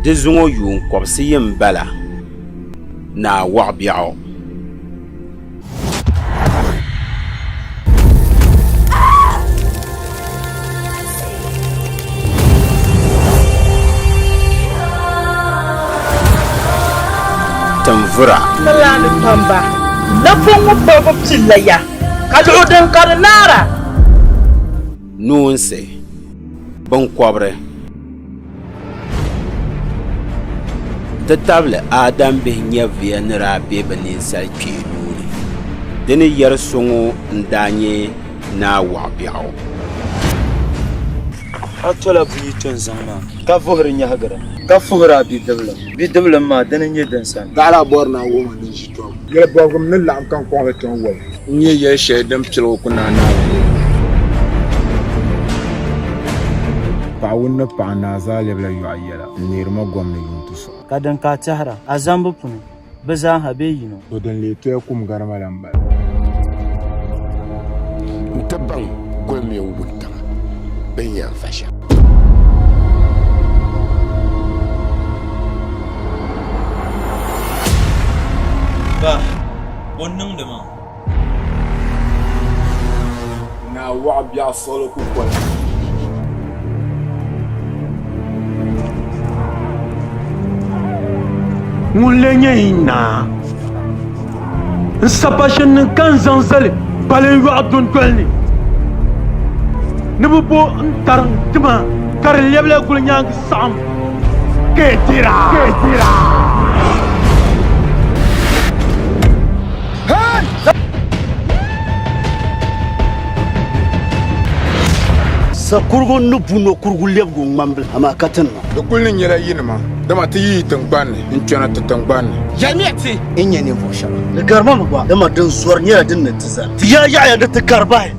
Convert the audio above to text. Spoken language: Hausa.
di zuŋo yuun kɔbisi yin bala naa waɣa biɛɣu. Tinvura Nalani pamba na fongo baba pillaya ka duudin karnara nuunsi binkɔbiri ti tabili Adam bihi nyɛviya ni daa be bɛ ninsali kpee nuuni di ni yɛri so ŋɔ n-daa nyɛ naa waɣa biɛɣu. A tola buyi tun zaŋ maa ka vuhiri nyahigira ka fuhiri a bidiblim maa dini nyɛ din sani. Gaala bɔri naa woma ni ʒi tɔm. Yɛli bɔbigim ni laɣim kan kɔŋli tɔn wali. N nyɛ yɛli shɛli din piligu ku naa naawuni. Paɣawuni ni paɣa naa zaa lebila yɔɣu yɛla n-neerima gɔm ni yuunti suɣu. Ka din ka tɛhira a zambu puni bɛ zaaha bee yino. To din lee toya kum garima la m-bala. N-ti baŋ gɔlimi wuntaŋa bin yɛn fa shɛm. Ba, o niŋdi maa. Naa waɣa biɛɣu sɔɣili ku kɔli. Ŋun le nyɛ yin naa n sapashini ni kan zaŋ zali palin yɔɣu dundoli ni ni bi bo n tarim tima ka di lɛbila guli nyaangi saɣam keetira. Sakurgo ni buno kurgu lebgo ngmambil ama katin ma. Di kuli ni nyɛla yinima dama ti yi tiŋgbani n kpɛna ti tiŋgbani. Yɛlmɛti in nyɛ ninvuɣu shɛba. Ni garima mi gba dama din zɔri nyɛla din ni ti zali. Ti yaa yaɣaya ni ti karibahi.